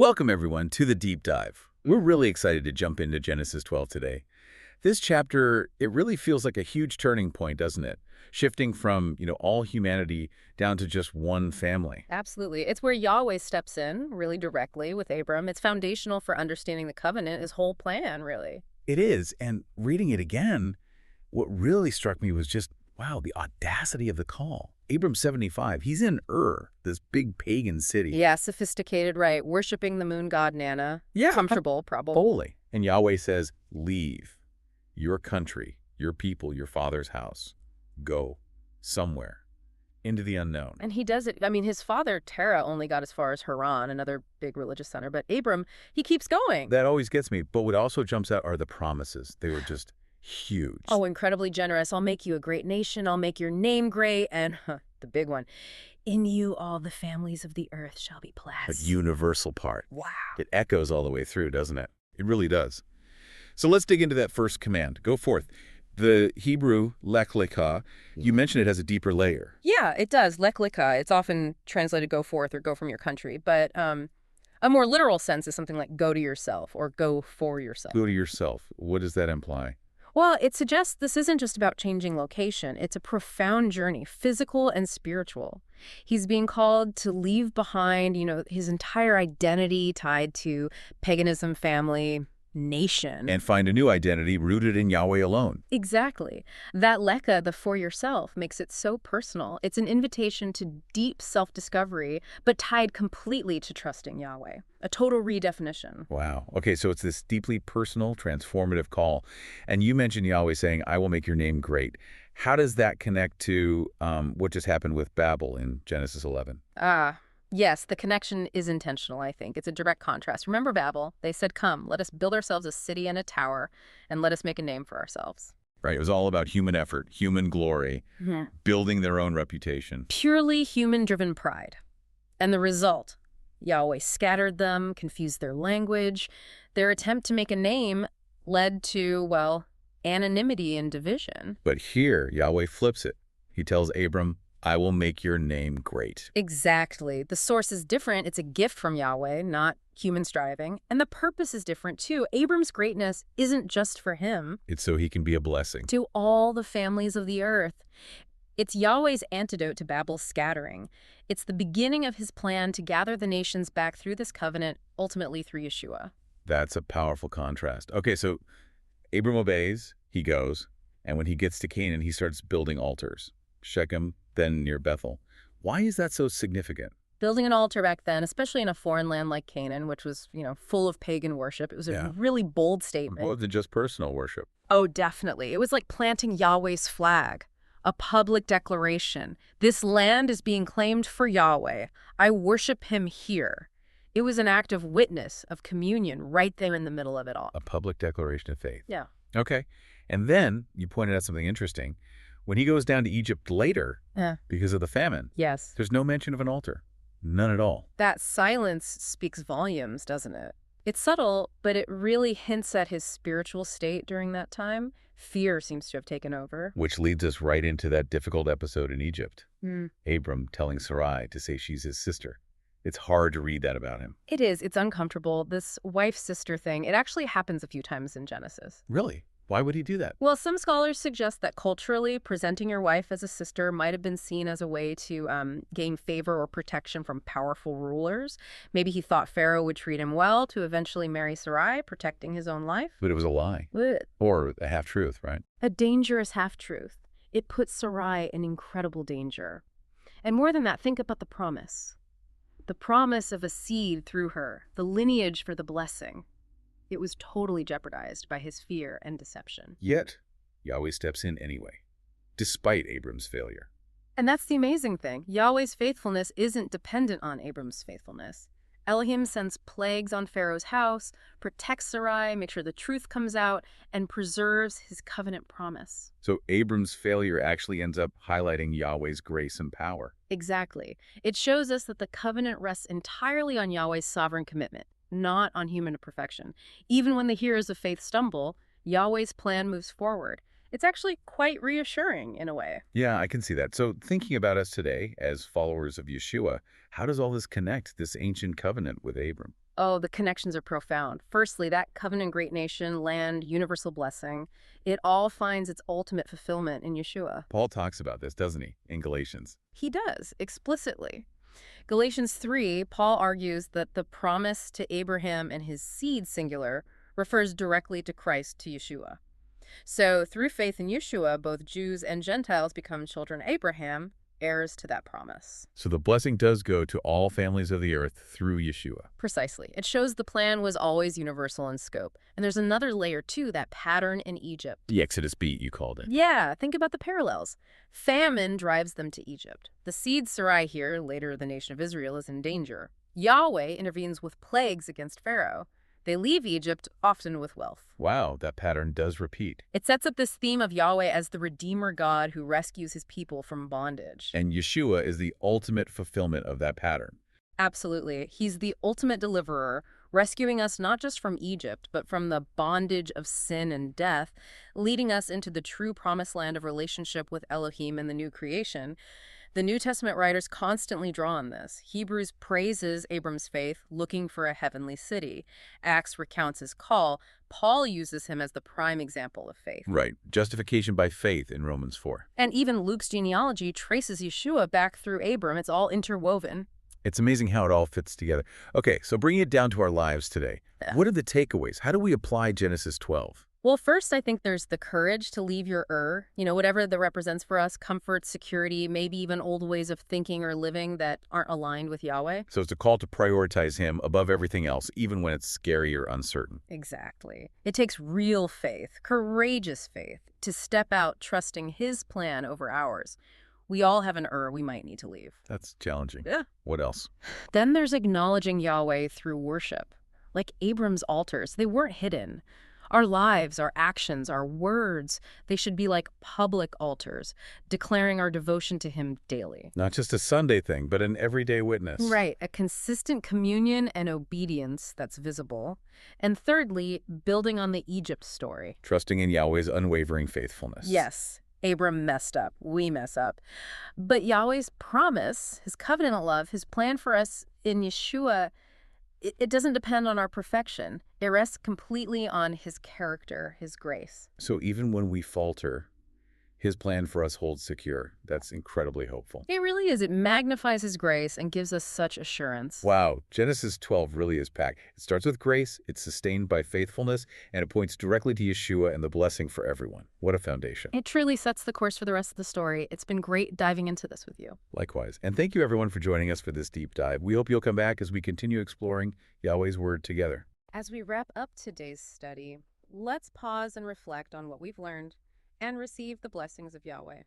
Welcome, everyone, to the Deep Dive. We're really excited to jump into Genesis 12 today. This chapter, it really feels like a huge turning point, doesn't it? Shifting from, all humanity down to just one family. Absolutely. It's where Yahweh steps in really directly with Abram. It's foundational for understanding the covenant, his whole plan, really. It is, and reading it again, what really struck me was just, wow, the audacity of the call. Abram's 75. He's in this big pagan city. Yeah, sophisticated, right. Worshipping the moon god Nana. Yeah. Comfortable, probably. Holy. And Yahweh says, leave your country, your people, your father's house. Go somewhere into the unknown. And he does it. I mean, his father, Terah, only got as far as Haran, another big religious center. But Abram, he keeps going. That always gets me. But what also jumps out are the promises. They were just huge. Oh, incredibly generous. I'll make you a great nation. I'll make your name great. And the big one, in you all the families of the earth shall be blessed. A universal part. Wow. It echoes all the way through, doesn't it? It really does. So let's dig into that first command. Go forth. The Hebrew lech lecha, you mentioned it has a deeper layer. Yeah, it does. Lech lecha. It's often translated go forth or go from your country. But a more literal sense is something like go to yourself or go for yourself. Go to yourself. What does that imply? Well, it suggests this isn't just about changing location. It's a profound journey, physical and spiritual. He's being called to leave behind, his entire identity tied to paganism, family, nation. And find a new identity rooted in Yahweh alone. Exactly. That leka, the for yourself, makes it so personal. It's an invitation to deep self-discovery, but tied completely to trusting Yahweh. A total redefinition. Wow. Okay, so it's this deeply personal, transformative call. And you mentioned Yahweh saying, I will make your name great. How does that connect to what just happened with Babel in Genesis 11? Yes, the connection is intentional, I think. It's a direct contrast. Remember Babel? They said, come, let us build ourselves a city and a tower, and let us make a name for ourselves. Right. It was all about human effort, human glory, building their own reputation. Purely human-driven pride. And the result, Yahweh scattered them, confused their language. Their attempt to make a name led to, anonymity and division. But here, Yahweh flips it. He tells Abram, I will make your name great. Exactly. The source is different. It's a gift from Yahweh, not human striving. And the purpose is different, too. Abram's greatness isn't just for him. It's so he can be a blessing. To all the families of the earth. It's Yahweh's antidote to Babel's scattering. It's the beginning of his plan to gather the nations back through this covenant, ultimately through Yeshua. That's a powerful contrast. Okay, so Abram obeys, he goes, and when he gets to Canaan, he starts building altars. Shechem, then near Bethel. Why is that so significant? Building an altar back then, especially in a foreign land like Canaan, which was, full of pagan worship, it was a really bold statement. More than just personal worship. Oh, definitely. It was like planting Yahweh's flag, a public declaration. This land is being claimed for Yahweh. I worship him here. It was an act of witness, of communion, right there in the middle of it all. A public declaration of faith. Yeah. Okay. And then you pointed out something interesting. When he goes down to Egypt later, because of the famine, yes, there's no mention of an altar. None at all. That silence speaks volumes, doesn't it? It's subtle, but it really hints at his spiritual state during that time. Fear seems to have taken over. Which leads us right into that difficult episode in Egypt. Abram telling Sarai to say she's his sister. It's hard to read that about him. It is. It's uncomfortable. This wife-sister thing, it actually happens a few times in Genesis. Really? Why would he do that? Well, some scholars suggest that culturally, presenting your wife as a sister might have been seen as a way to gain favor or protection from powerful rulers. Maybe he thought Pharaoh would treat him well to eventually marry Sarai, protecting his own life. But it was a lie. Or a half-truth, right? A dangerous half-truth. It puts Sarai in incredible danger. And more than that, think about the promise. The promise of a seed through her, the lineage for the blessing. It was totally jeopardized by his fear and deception. Yet, Yahweh steps in anyway, despite Abram's failure. And that's the amazing thing. Yahweh's faithfulness isn't dependent on Abram's faithfulness. Elohim sends plagues on Pharaoh's house, protects Sarai, makes sure the truth comes out, and preserves his covenant promise. So Abram's failure actually ends up highlighting Yahweh's grace and power. Exactly. It shows us that the covenant rests entirely on Yahweh's sovereign commitment, not on human perfection. Even when the hearers of faith stumble, Yahweh's plan moves forward. It's actually quite reassuring in a way. Yeah, I can see that. So thinking about us today as followers of Yeshua, how does all this connect, this ancient covenant with Abram? Oh, the connections are profound. Firstly, that covenant great nation, land, universal blessing, it all finds its ultimate fulfillment in Yeshua. Paul talks about this, doesn't he, in Galatians? He does, explicitly. Galatians 3, Paul argues that the promise to Abraham and his seed, singular, refers directly to Christ, to Yeshua. So, through faith in Yeshua, both Jews and Gentiles become children of Abraham, heirs to that promise. So the blessing does go to all families of the earth through Yeshua. Precisely. It shows the plan was always universal in scope. And there's another layer, too, that pattern in Egypt. The Exodus beat, you called it. Yeah, think about the parallels. Famine drives them to Egypt. The seed Sarai here, later the nation of Israel, is in danger. Yahweh intervenes with plagues against Pharaoh. They leave Egypt, often with wealth. Wow, that pattern does repeat. It sets up this theme of Yahweh as the Redeemer God who rescues his people from bondage. And Yeshua is the ultimate fulfillment of that pattern. Absolutely. He's the ultimate deliverer, rescuing us not just from Egypt, but from the bondage of sin and death, leading us into the true promised land of relationship with Elohim and the new creation. The New Testament writers constantly draw on this. Hebrews praises Abram's faith, looking for a heavenly city. Acts recounts his call. Paul uses him as the prime example of faith. Right. Justification by faith in Romans 4. And even Luke's genealogy traces Yeshua back through Abram. It's all interwoven. It's amazing how it all fits together. Okay, so bringing it down to our lives today. Yeah. What are the takeaways? How do we apply Genesis 12? Well, first, I think there's the courage to leave your whatever that represents for us, comfort, security, maybe even old ways of thinking or living that aren't aligned with Yahweh. So it's a call to prioritize him above everything else, even when it's scary or uncertain. Exactly. It takes real faith, courageous faith, to step out trusting his plan over ours. We all have an we might need to leave. That's challenging. Yeah. What else? Then there's acknowledging Yahweh through worship. Like Abram's altars, they weren't hidden. Our lives, our actions, our words, they should be like public altars, declaring our devotion to him daily. Not just a Sunday thing, but an everyday witness. Right, a consistent communion and obedience that's visible. And thirdly, building on the Egypt story. Trusting in Yahweh's unwavering faithfulness. Yes, Abram messed up. We mess up. But Yahweh's promise, his covenant love, his plan for us in Yeshua, it doesn't depend on our perfection. It rests completely on his character, his grace. So even when we falter, his plan for us holds secure. That's incredibly hopeful. It really is. It magnifies his grace and gives us such assurance. Wow, Genesis 12 really is packed. It starts with grace, it's sustained by faithfulness, and it points directly to Yeshua and the blessing for everyone. What a foundation. It truly sets the course for the rest of the story. It's been great diving into this with you. Likewise. And thank you everyone for joining us for this deep dive. We hope you'll come back as we continue exploring Yahweh's Word together. As we wrap up today's study, let's pause and reflect on what we've learned and receive the blessings of Yahweh.